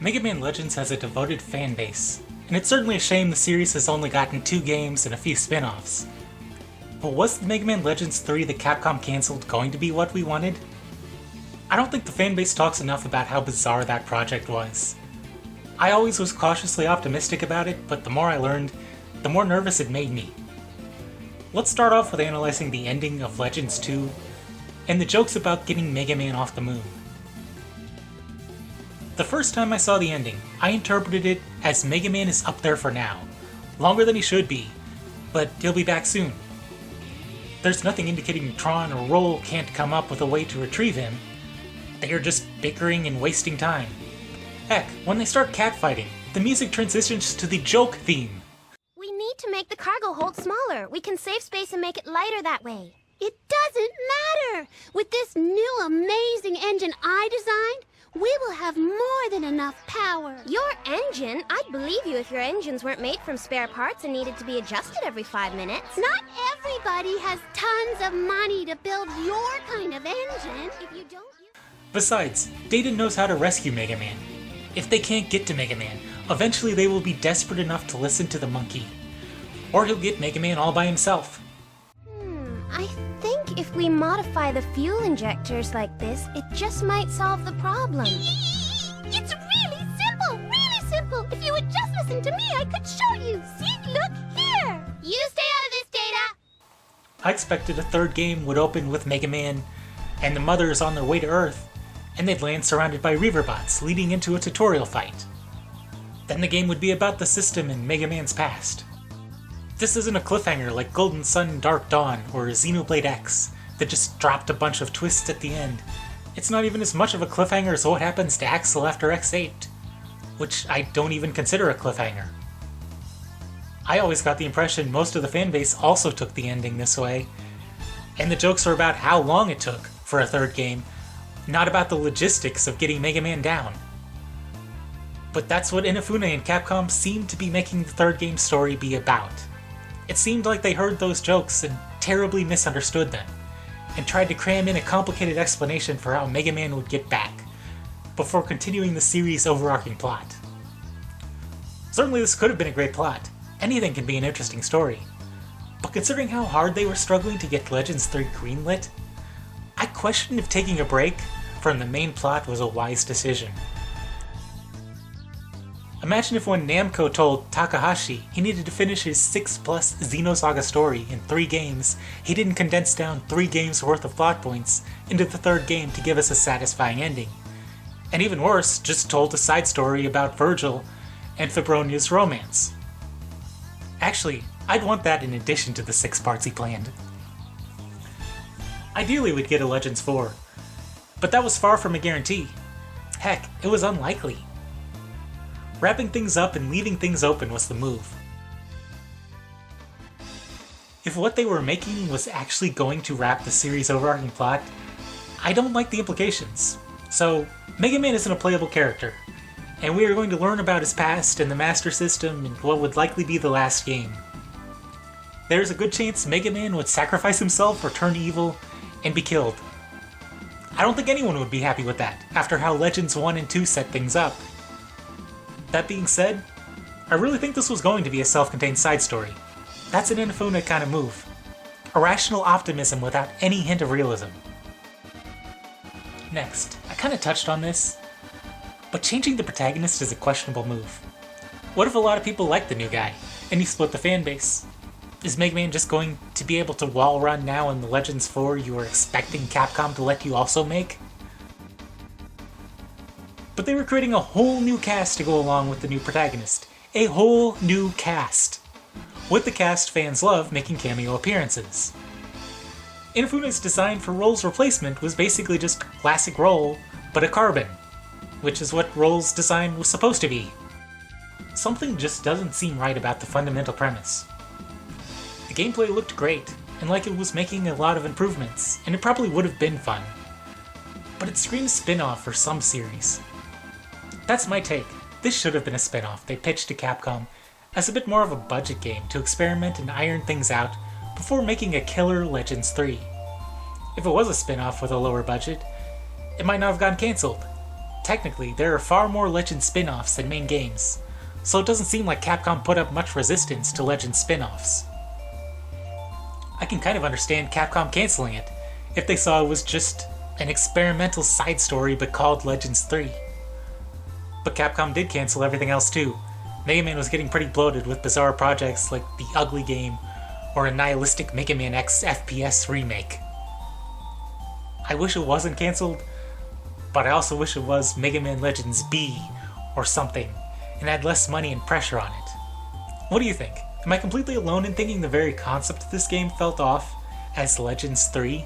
Megaman Legends has a devoted fan base, and it's certainly a shame the series has only gotten 2 games and a few spin-offs. But was the Megaman Legends 3 that Capcom cancelled going to be what we wanted? I don't think the fanbase talks enough about how bizarre that project was. I always was cautiously optimistic about it, but the more I learned, the more nervous it made me. Let's start off with analyzing the ending of Legends 2, and the jokes about getting Mega Man off the moon. The first time I saw the ending, I interpreted it as Mega Man is up there for now, longer than he should be, but he'll be back soon. There's nothing indicating Tron or Roll can't come up with a way to retrieve him. They are just bickering and wasting time. Heck, when they start catfighting, the music transitions to the joke theme. We need to make the cargo hold smaller. We can save space and make it lighter that way. It doesn't matter! With this new amazing engine I designed, we will have more than enough power. Your engine? I'd believe you if your engines weren't made from spare parts and needed to be adjusted every 5 minutes. Not everybody has tons of money to build your kind of engine. If you don't... Besides, Data knows how to rescue Mega Man. If they can't get to Mega Man, eventually they will be desperate enough to listen to the monkey. Or he'll get Mega Man all by himself. I think if we modify the fuel injectors like this, it just might solve the problem. It's really simple! Really simple! If you would just listen to me, I could show you! See? Look here! You stay out of this, Data! I expected a third game would open with Mega Man and the mothers on their way to Earth, and they'd land surrounded by Reaverbots leading into a tutorial fight. Then the game would be about the system and Mega Man's past. This isn't a cliffhanger like Golden Sun Dark Dawn or Xenoblade X that just dropped a bunch of twists at the end. It's not even as much of a cliffhanger as what happens to Axel after X8, which I don't even consider a cliffhanger. I always got the impression most of the fanbase also took the ending this way, and the jokes are about how long it took for a third game, not about the logistics of getting Mega Man down. But that's what Inafune and Capcom seemed to be making the third game story be about. It seemed like they heard those jokes and terribly misunderstood them, and tried to cram in a complicated explanation for how Mega Man would get back, before continuing the series' overarching plot. Certainly this could have been a great plot. Anything can be an interesting story. But considering how hard they were struggling to get Legends 3 greenlit, I questioned if taking a break from the main plot was a wise decision. Imagine if when Namco told Takahashi he needed to finish his 6+ Xenosaga story in 3 games, he didn't condense down 3 games worth of plot points into the third game to give us a satisfying ending. And even worse, just told a side story about Virgil and Febronia's romance. Actually, I'd want that in addition to the 6 parts he planned. Ideally we'd get a Legends 4, but that was far from a guarantee. Heck, it was unlikely. Wrapping things up and leaving things open was the move. If what they were making was actually going to wrap the series' overarching plot, I don't like the implications. So, Mega Man isn't a playable character, and we are going to learn about his past and the Master System in what would likely be the last game. There's a good chance Mega Man would sacrifice himself or turn evil and be killed. I don't think anyone would be happy with that, after how Legends 1 and 2 set things up. That being said, I really think this was going to be a self-contained side story. That's an Inafune kind of move. Irrational optimism without any hint of realism. Next, I kinda touched on this, but changing the protagonist is a questionable move. What if a lot of people like the new guy, and he split the fanbase? Is Mega Man just going to be able to wall run now in the Legends 4 you were expecting Capcom to let you also make? But they were creating a whole new cast to go along with the new protagonist. A whole new cast. With the cast fans love making cameo appearances. Inafune's design for Roll's replacement was basically just classic Roll, but a carbon, which is what Roll's design was supposed to be. Something just doesn't seem right about the fundamental premise. The gameplay looked great, and like it was making a lot of improvements, and it probably would have been fun. But it screams spin-off for some series. That's my take. This should have been a spin-off they pitched to Capcom as a bit more of a budget game to experiment and iron things out before making a killer Legends 3. If it was a spin-off with a lower budget, it might not have gotten cancelled. technically, there are far more Legends spin-offs than main games, so it doesn't seem like Capcom put up much resistance to Legends spin-offs. I can kind of understand Capcom canceling it if they saw it was just an experimental side story but called Legends 3. But Capcom did cancel everything else too. Mega Man was getting pretty bloated with bizarre projects like the Ugly Game or a nihilistic Mega Man X FPS remake. I wish it wasn't cancelled, but I also wish it was Mega Man Legends B or something, and had less money and pressure on it. What do you think? Am I completely alone in thinking the very concept of this game felt off as Legends 3?